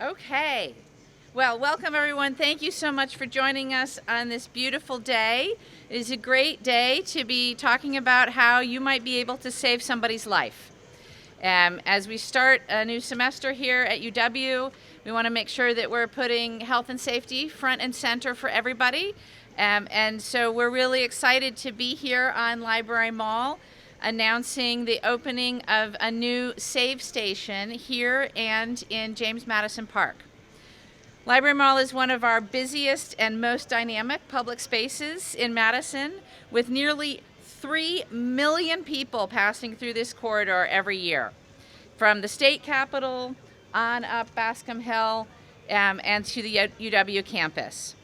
Okay. Well, welcome everyone. Thank you so much for joining us on this beautiful day. It is a great day to be talking about how you might be able to save somebody's life. As we start a new semester here at UW, we want to make sure that we're putting health and safety front and center for everybody. And so we're really excited to be here on Library Mall announcing the opening of a new SaveStation here and in James-Madison Park. Library Mall is one of our busiest and most dynamic public spaces in Madison, with nearly 3 million people passing through this corridor every year, from the state capitol on up Bascom Hill and to the UW campus.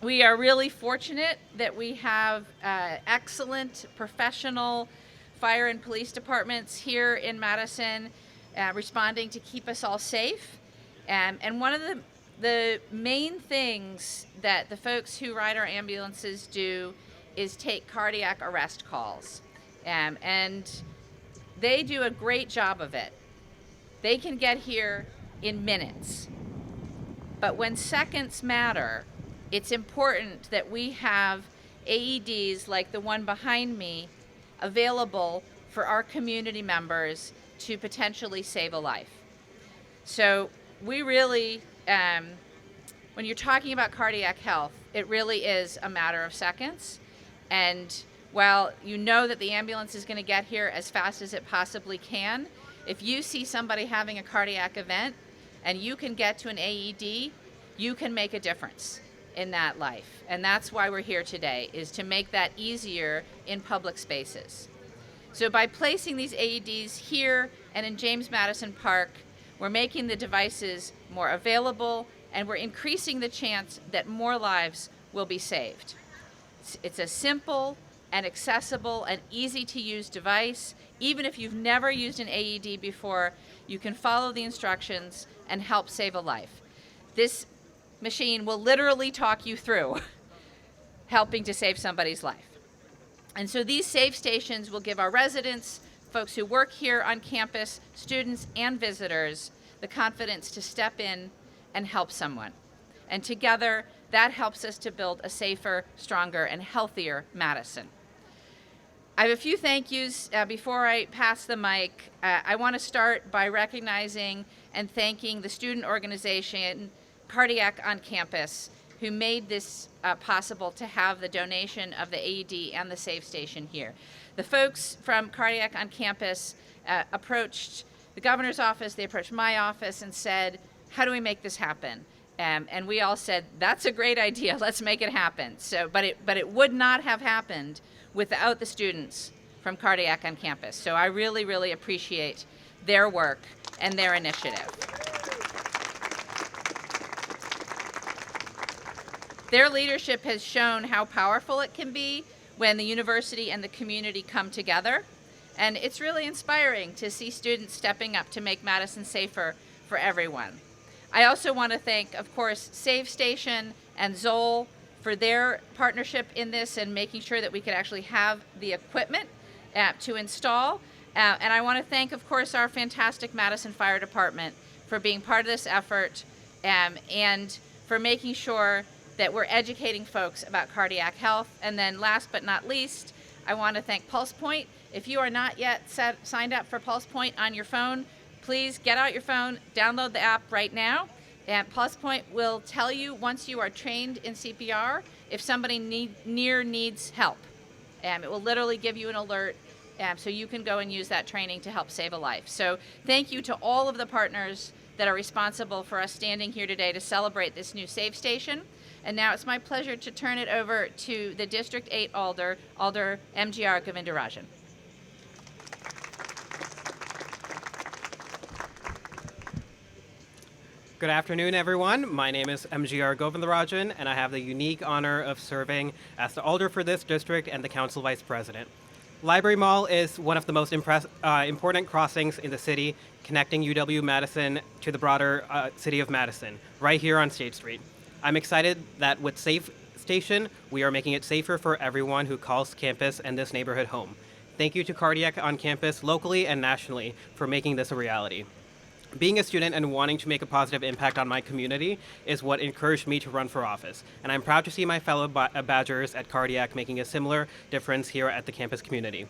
We are really fortunate that we have excellent professional fire and police departments here in Madison responding to keep us all safe. And one of the main things that the folks who ride our ambulances do is take cardiac arrest calls. And they do a great job of it. They can get here in minutes. But when seconds matter, it's important that we have AEDs like the one behind me available for our community members to potentially save a life. So we really, when you're talking about cardiac health, it really is a matter of seconds. And while you know that the ambulance is going to get here as fast as it possibly can, if you see somebody having a cardiac event and you can get to an AED, you can make a difference in that life. And that's why we're here today, is to make that easier in public spaces. So by placing these AEDs here and in James-Madison Park, we're making the devices more available and we're increasing the chance that more lives will be saved. It's a simple and accessible and easy to use device. Even if you've never used an AED before, you can follow the instructions and help save a life. This machine will literally talk you through helping to save somebody's life. And so these SaveStations will give our residents, folks who work here on campus, students and visitors, the confidence to step in and help someone. And together, that helps us to build a safer, stronger, and healthier Madison. I have a few thank yous before I pass the mic. I want to start by recognizing and thanking the student organization Cardiac on Campus, who made this possible to have the donation of the AED and the SaveStation here. The folks from Cardiac on Campus approached the governor's office, they approached my office and said, how do we make this happen? And we all said, that's a great idea, let's make it happen. So, but it would not have happened without the students from Cardiac on Campus. So I really, really appreciate their work and their initiative. Their leadership has shown how powerful it can be when the university and the community come together. And it's really inspiring to see students stepping up to make Madison safer for everyone. I also want to thank, of course, SaveStation and ZOLL for their partnership in this and making sure that we could actually have the equipment to install. And I want to thank, of course, our fantastic Madison Fire Department for being part of this effort and for making sure that we're educating folks about cardiac health. And then last but not least, I want to thank PulsePoint. If you are not yet signed up for PulsePoint on your phone, please get out your phone, download the app right now. And PulsePoint will tell you once you are trained in CPR if somebody needs help. It will literally give you an alert so you can go and use that training to help save a life. So thank you to all of the partners that are responsible for us standing here today to celebrate this new SaveStation. And now it's my pleasure to turn it over to the District 8 Alder MGR Govindarajan. Good afternoon, everyone. My name is MGR Govindarajan, and I have the unique honor of serving as the Alder for this district and the Council Vice President. Library Mall is one of the most important crossings in the city, connecting UW-Madison to the broader city of Madison, right here on State Street. I'm excited that with SaveStation, we are making it safer for everyone who calls campus and this neighborhood home. Thank you to Cardiac on Campus locally and nationally for making this a reality. Being a student and wanting to make a positive impact on my community is what encouraged me to run for office, and I'm proud to see my fellow Badgers at Cardiac making a similar difference here at the campus community.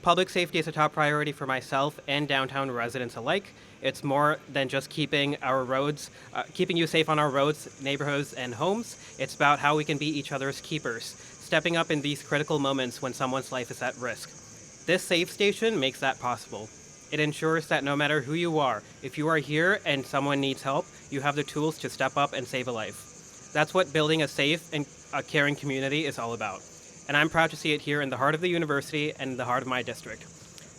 Public safety is a top priority for myself and downtown residents alike. It's more than just keeping you safe on our roads, neighborhoods, and homes. It's about how we can be each other's keepers, stepping up in these critical moments when someone's life is at risk. This SaveStation makes that possible. It ensures that no matter who you are, if you are here and someone needs help, you have the tools to step up and save a life. That's what building a safe and a caring community is all about. And I'm proud to see it here in the heart of the university and in the heart of my district.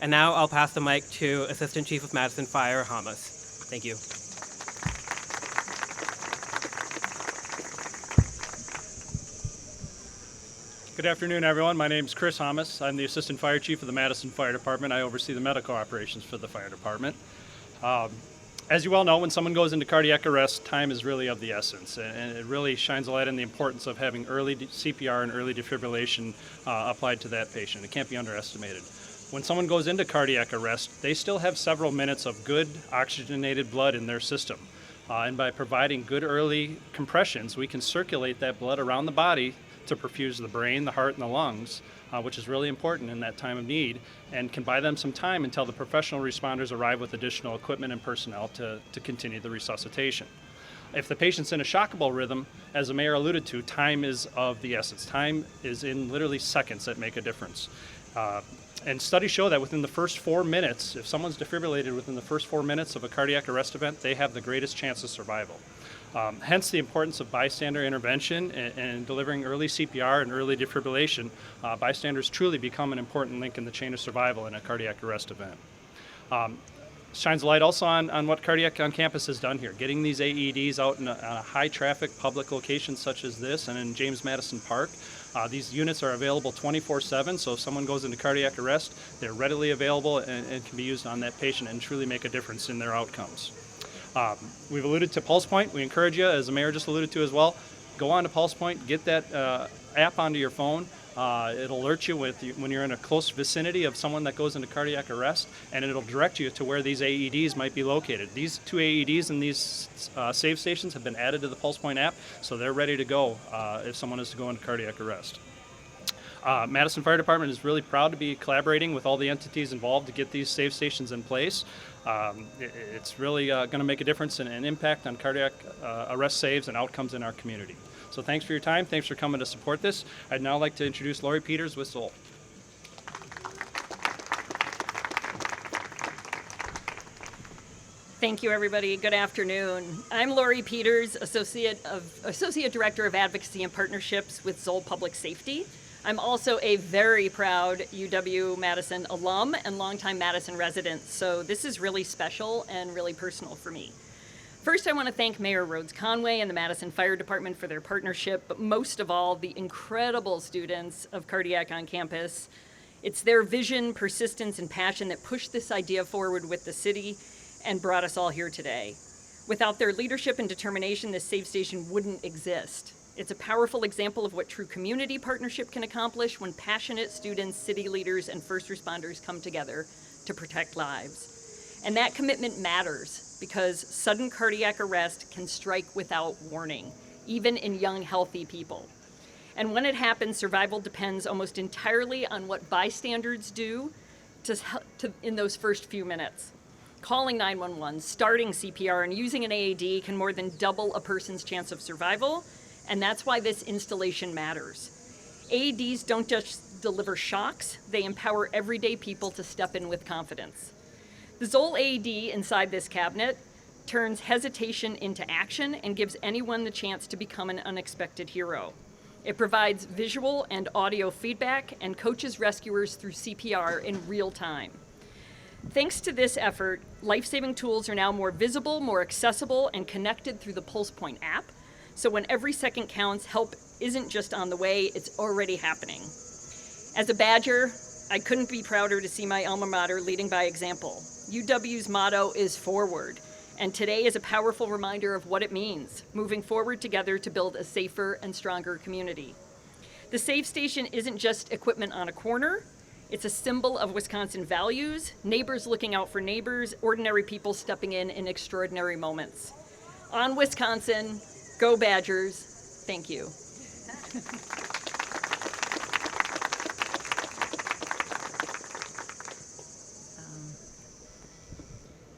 And now I'll pass the mic to Assistant Chief of Madison Fire, Hamas. Thank you. Good afternoon, everyone. My name is Chris Hamas. I'm the Assistant Fire Chief of the Madison Fire Department. I oversee the medical operations for the fire department. As you well know, when someone goes into cardiac arrest, time is really of the essence, and it really shines a light on the importance of having early CPR and early defibrillation applied to that patient. It can't be underestimated. When someone goes into cardiac arrest, they still have several minutes of good oxygenated blood in their system. And by providing good early compressions, we can circulate that blood around the body to perfuse the brain, the heart, and the lungs, which is really important in that time of need, and can buy them some time until the professional responders arrive with additional equipment and personnel to continue the resuscitation. If the patient's in a shockable rhythm, as the mayor alluded to, time is of the essence. Time is in literally seconds that make a difference. And studies show that within the first 4 minutes, if someone's defibrillated within the first 4 minutes of a cardiac arrest event, they have the greatest chance of survival. Hence the importance of bystander intervention and delivering early CPR and early defibrillation. Bystanders truly become an important link in the chain of survival in a cardiac arrest event. Shines a light also on what Cardiac on Campus has done here, getting these AEDs out in a high traffic public location such as this and in James Madison Park. These units are available 24/7, so if someone goes into cardiac arrest, they're readily available and can be used on that patient and truly make a difference in their outcomes. We've alluded to Pulse Point. We encourage you, as the mayor just alluded to as well, go on to Pulse Point, get that app onto your phone. It'll alert you when you're in a close vicinity of someone that goes into cardiac arrest, and it'll direct you to where these AEDs might be located. These 2 AEDs and these SaveStations have been added to the Pulse Point app, so they're ready to go if someone is to go into cardiac arrest. Madison Fire Department is really proud to be collaborating with all the entities involved to get these SaveStations in place. It's really going to make a difference and an impact on cardiac arrest saves and outcomes in our community. So thanks for your time. Thanks for coming to support this. I'd now like to introduce Lori Peters with ZOLL. Thank you, everybody. Good afternoon. I'm Lori Peters, Associate Director of Advocacy and Partnerships with ZOLL Public Safety. I'm also a very proud UW-Madison alum and longtime Madison resident, so this is really special and really personal for me. First, I want to thank Mayor Rhodes Conway and the Madison Fire Department for their partnership, but most of all, the incredible students of Cardiac on Campus. It's their vision, persistence, and passion that pushed this idea forward with the city and brought us all here today. Without their leadership and determination, this SaveStation wouldn't exist. It's a powerful example of what true community partnership can accomplish when passionate students, city leaders, and first responders come together to protect lives. And that commitment matters because sudden cardiac arrest can strike without warning, even in young, healthy people. And when it happens, survival depends almost entirely on what bystanders do in those first few minutes. Calling 911, starting CPR, and using an AED can more than double a person's chance of survival, and that's why this installation matters. AEDs don't just deliver shocks, they empower everyday people to step in with confidence. The ZOLL AED inside this cabinet turns hesitation into action and gives anyone the chance to become an unexpected hero. It provides visual and audio feedback and coaches rescuers through CPR in real time. Thanks to this effort, life-saving tools are now more visible, more accessible, and connected through the Pulse Point app. So when every second counts, help isn't just on the way, it's already happening. As a Badger, I couldn't be prouder to see my alma mater leading by example. UW's motto is forward, and today is a powerful reminder of what it means, moving forward together to build a safer and stronger community. The SaveStation isn't just equipment on a corner, It's a symbol of Wisconsin values, neighbors looking out for neighbors, ordinary people stepping in extraordinary moments. On Wisconsin, go Badgers, thank you.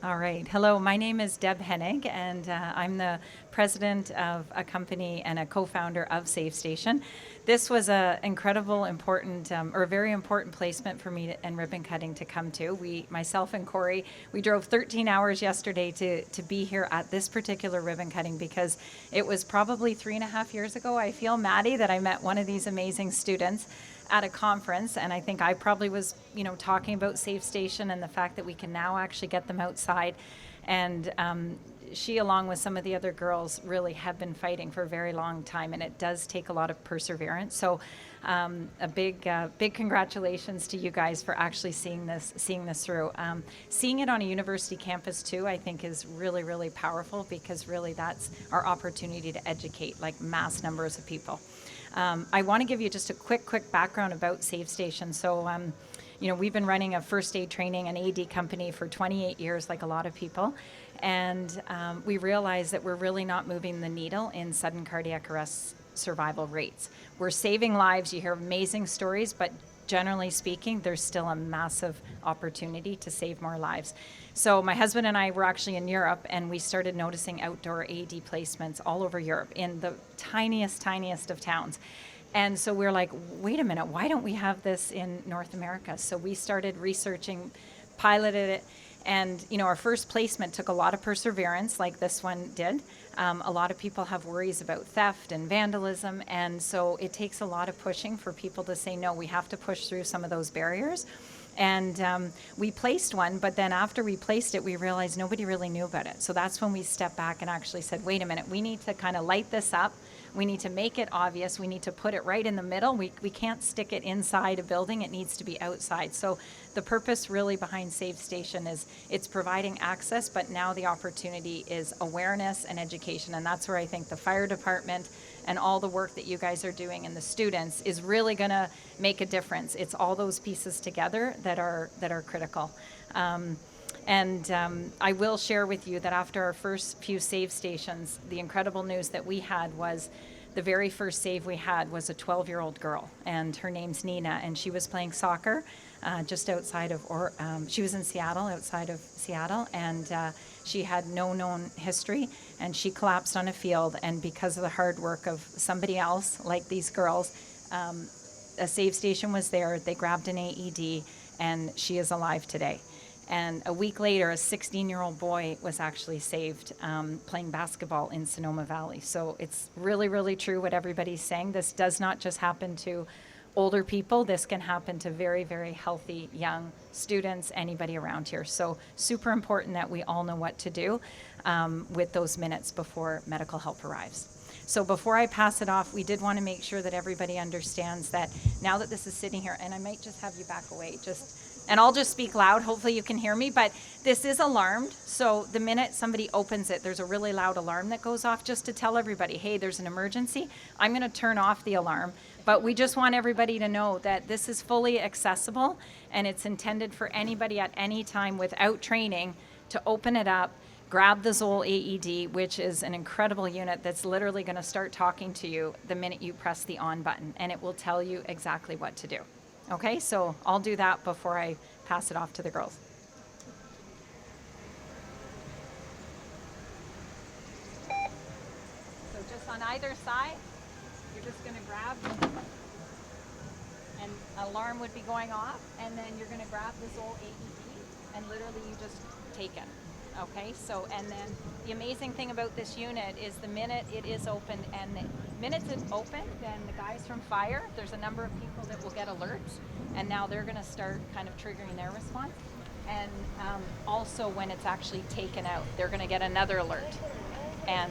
All right. Hello, my name is Deb Hennig, and I'm the president of a company and a co-founder of SaveStation. This was an incredible, important, or very important placement for me and ribbon cutting to come to. Myself and Corey, we drove 13 hours yesterday to be here at this particular ribbon cutting because it was probably 3.5 years ago, I feel, Maddie, that I met one of these amazing students at a conference, and I think I probably was, talking about SaveStation and the fact that we can now actually get them outside. And she, along with some of the other girls, really have been fighting for a very long time, and it does take a lot of perseverance. So a big congratulations to you guys for actually seeing this through. Seeing it on a university campus too, I think is really, really powerful, because really that's our opportunity to educate like mass numbers of people. I want to give you just a quick background about SaveStation. So, we've been running a first aid training and AED company for 28 years, like a lot of people. And we realized that we're really not moving the needle in sudden cardiac arrest survival rates. We're saving lives. You hear amazing stories, but generally speaking, there's still a massive opportunity to save more lives. So my husband and I were actually in Europe, and we started noticing outdoor AED placements all over Europe in the tiniest of towns. And so we're like, wait a minute, why don't we have this in North America? So we started researching, piloted it, and our first placement took a lot of perseverance, like this one did. A lot of people have worries about theft and vandalism, and so it takes a lot of pushing for people to say, no, we have to push through some of those barriers. And we placed one, but then after we placed it, we realized nobody really knew about it. So that's when we stepped back and actually said, wait a minute, we need to kind of light this up. We need to make it obvious. We need to put it right in the middle. We can't stick it inside a building. It needs to be outside. So the purpose really behind SaveStation is it's providing access, but now the opportunity is awareness and education. And that's where I think the fire department and all the work that you guys are doing and the students is really going to make a difference. It's all those pieces together that are critical. I will share with you that after our first few save stations, the incredible news that we had was the very first save we had was a 12-year-old girl, and her name's Nina, and she was playing soccer just outside of, she was in Seattle, outside of Seattle, and she had no known history, and she collapsed on a field, and because of the hard work of somebody else, like these girls, a save station was there, they grabbed an AED, and she is alive today. And a week later, a 16-year-old boy was actually saved playing basketball in Sonoma Valley. So it's really, really true what everybody's saying. This does not just happen to older people. This can happen to very, very healthy young students, anybody around here. So super important that we all know what to do with those minutes before medical help arrives. So before I pass it off, we did want to make sure that everybody understands that now that this is sitting here, and I might just have you back away, and I'll just speak loud, hopefully you can hear me, but this is alarmed, so the minute somebody opens it, there's a really loud alarm that goes off just to tell everybody, hey, there's an emergency. I'm going to turn off the alarm, but we just want everybody to know that this is fully accessible, and it's intended for anybody at any time without training to open it up, grab the ZOLL AED, which is an incredible unit that's literally going to start talking to you the minute you press the on button, and it will tell you exactly what to do. Okay, so I'll do that before I pass it off to the girls. So just on either side, you're just going to grab, and an alarm would be going off, and then you're going to grab the ZOLL AED, and literally you just take it. Okay, so, and then the amazing thing about this unit is the minute it is opened, and the minute it's opened, then the guys from fire, there's a number of people that will get alerts, and now they're going to start kind of triggering their response. And also when it's actually taken out, they're going to get another alert. And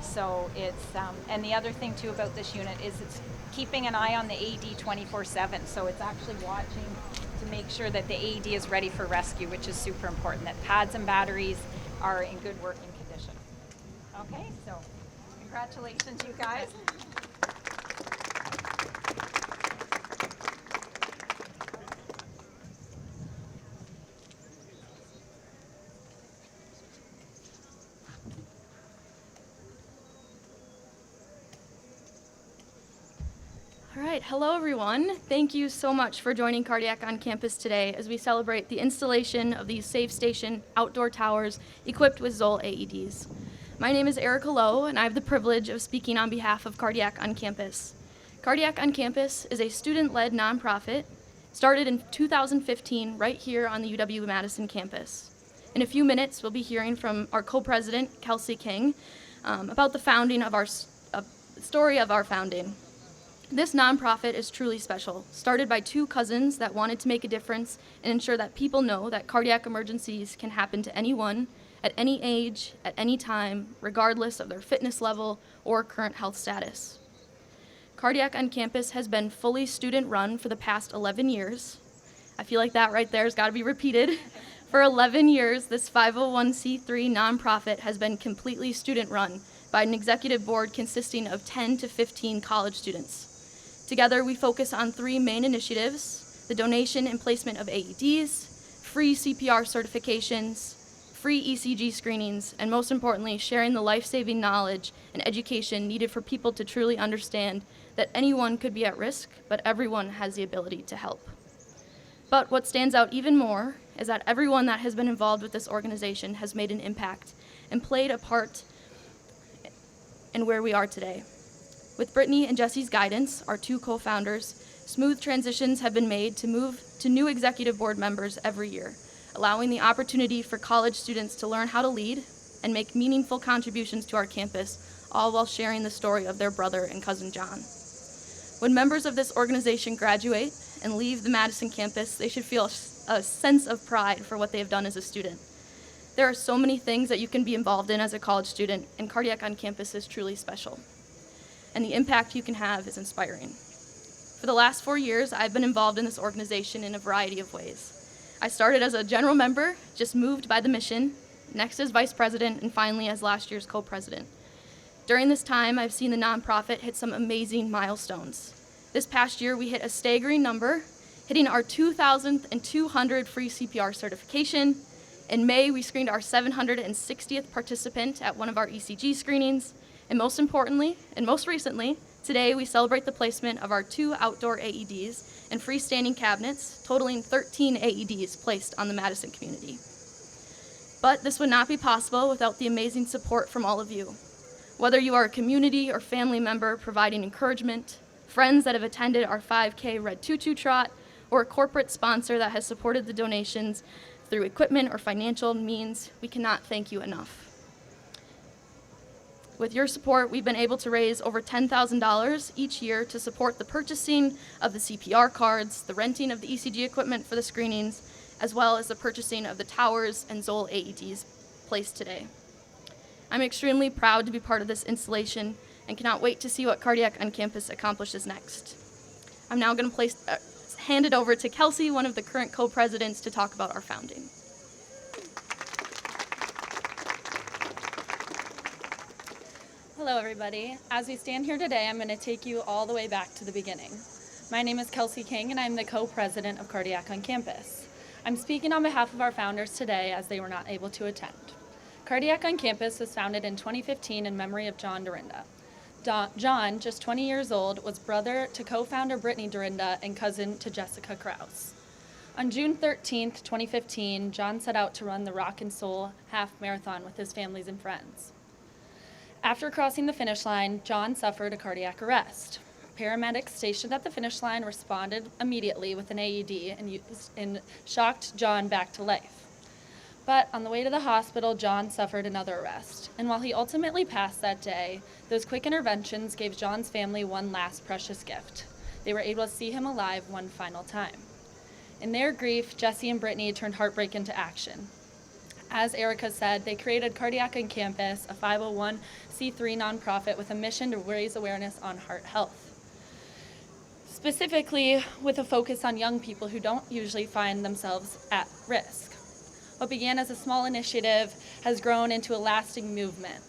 so it's, and the other thing too about this unit is it's keeping an eye on the AED 24/7, so it's actually watching to make sure that the AED is ready for rescue, which is super important, that pads and batteries are in good working condition. Okay, so congratulations, you guys. right, hello everyone. Thank you so much for joining Cardiac on Campus today as we celebrate the installation of these SaveStation outdoor towers equipped with ZOLL AEDs. My name is Erica Lowe, and I have the privilege of speaking on behalf of Cardiac on Campus. Cardiac on Campus is a student-led nonprofit started in 2015 right here on the UW-Madison campus. In a few minutes, we'll be hearing from our co-president, Kelsey King, about the founding of our story of our founding. This nonprofit is truly special, started by two cousins that wanted to make a difference and ensure that people know that cardiac emergencies can happen to anyone, at any age, at any time, regardless of their fitness level or current health status. Cardiac on Campus has been fully student-run for the past 11 years. I feel like that right there has got to be repeated. For 11 years, this 501c3 nonprofit has been completely student-run by an executive board consisting of 10 to 15 college students. Together, we focus on three main initiatives: the donation and placement of AEDs, free CPR certifications, free ECG screenings, and most importantly, sharing the life-saving knowledge and education needed for people to truly understand that anyone could be at risk, but everyone has the ability to help. But what stands out even more is that everyone that has been involved with this organization has made an impact and played a part in where we are today. With Brittany and Jesse's guidance, our two co-founders, smooth transitions have been made to move to new executive board members every year, allowing the opportunity for college students to learn how to lead and make meaningful contributions to our campus, all while sharing the story of their brother and cousin John. When members of this organization graduate and leave the Madison campus, they should feel a sense of pride for what they have done as a student. There are so many things that you can be involved in as a college student, and Cardiac on Campus is truly special. And the impact you can have is inspiring. For the last 4 years, I've been involved in this organization in a variety of ways. I started as a general member, just moved by the mission, next as vice president, and finally as last year's co-president. During this time, I've seen the nonprofit hit some amazing milestones. This past year, we hit a staggering number, hitting our 2,200 free CPR certification. In May, we screened our 760th participant at one of our ECG screenings. And most importantly, and most recently, today we celebrate the placement of our 2 outdoor AEDs and freestanding cabinets, totaling 13 AEDs placed on the Madison community. But this would not be possible without the amazing support from all of you. Whether you are a community or family member providing encouragement, friends that have attended our 5K Red Tutu Trot, or a corporate sponsor that has supported the donations through equipment or financial means, we cannot thank you enough. With your support, we've been able to raise over $10,000 each year to support the purchasing of the CPR cards, the renting of the ECG equipment for the screenings, as well as the purchasing of the towers and ZOLL AEDs placed today. I'm extremely proud to be part of this installation and cannot wait to see what Cardiac on Campus accomplishes next. I'm now going to hand it over to Kelsey, one of the current co-presidents, to talk about our founding. Hello everybody. As we stand here today, I'm going to take you all the way back to the beginning. My name is Kelsey King and I'm the co-president of Cardiac on Campus. I'm speaking on behalf of our founders today as they were not able to attend. Cardiac on Campus was founded in 2015 in memory of John Dorinda. John, just 20 years old, was brother to co-founder Brittany Dorinda and cousin to Jessica Krause. On June 13th, 2015, John set out to run the Rock and Soul half marathon with his families and friends. After crossing the finish line, John suffered a cardiac arrest. Paramedics stationed at the finish line responded immediately with an AED and shocked John back to life. But on the way to the hospital, John suffered another arrest. And while he ultimately passed that day, those quick interventions gave John's family one last precious gift. They were able to see him alive one final time. In their grief, Jesse and Brittany turned heartbreak into action. As Erica said, they created Cardiac on Campus, a 501c3 nonprofit with a mission to raise awareness on heart health. Specifically, with a focus on young people who don't usually find themselves at risk. What began as a small initiative has grown into a lasting movement,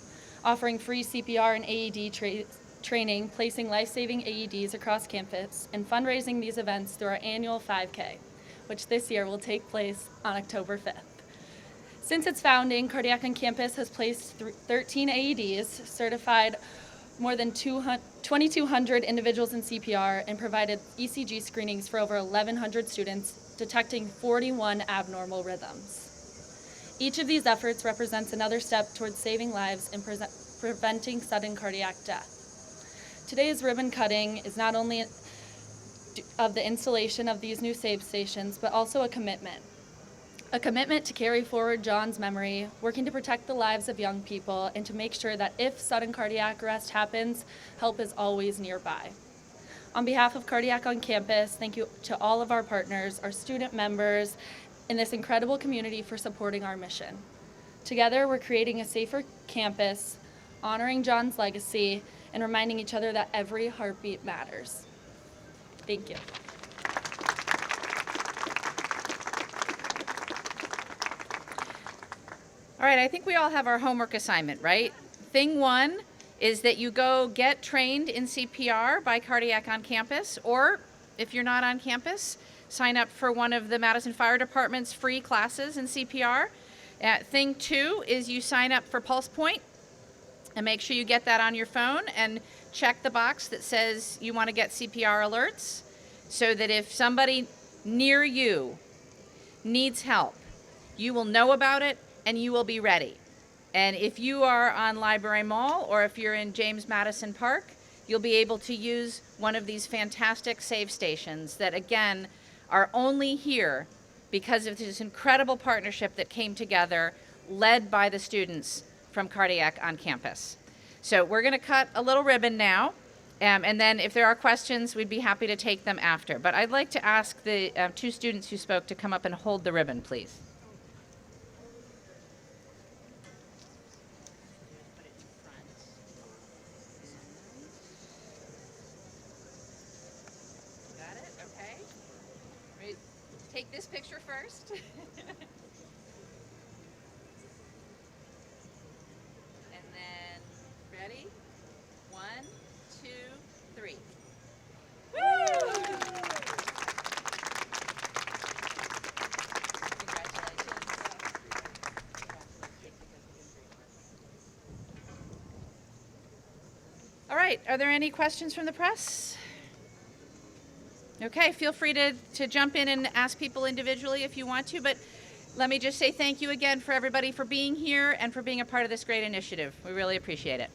offering free CPR and AED training, placing life-saving AEDs across campus, and fundraising these events through our annual 5K, which this year will take place on October 5th. Since its founding, Cardiac on Campus has placed 13 AEDs, certified more than 2,200 individuals in CPR and provided ECG screenings for over 1,100 students, detecting 41 abnormal rhythms. Each of these efforts represents another step towards saving lives and preventing sudden cardiac death. Today's ribbon cutting is not only of the installation of these new SaveStations, but also a commitment. A commitment to carry forward John's memory, working to protect the lives of young people, and to make sure that if sudden cardiac arrest happens, help is always nearby. On behalf of Cardiac on Campus, thank you to all of our partners, our student members, and this incredible community for supporting our mission. Together, we're creating a safer campus, honoring John's legacy, and reminding each other that every heartbeat matters. Thank you. All right, I think we all have our homework assignment, right? Thing one is that you go get trained in CPR by Cardiac on Campus, or if you're not on campus, sign up for one of the Madison Fire Department's free classes in CPR. Thing two is you sign up for Pulse Point, and make sure you get that on your phone and check the box that says you want to get CPR alerts, so that if somebody near you needs help, you will know about it and you will be ready. And if you are on Library Mall or if you're in James-Madison Park, you'll be able to use one of these fantastic SaveStations that, again, are only here because of this incredible partnership that came together, led by the students from Cardiac on Campus. So we're going to cut a little ribbon now, and then if there are questions, we'd be happy to take them after. But I'd like to ask the two students who spoke to come up and hold the ribbon, please. Take this picture first. And then, ready? 1, 2, 3. Woo! All right, are there any questions from the press? Okay, feel free to jump in and ask people individually if you want to, but let me just say thank you again for everybody for being here and for being a part of this great initiative. We really appreciate it.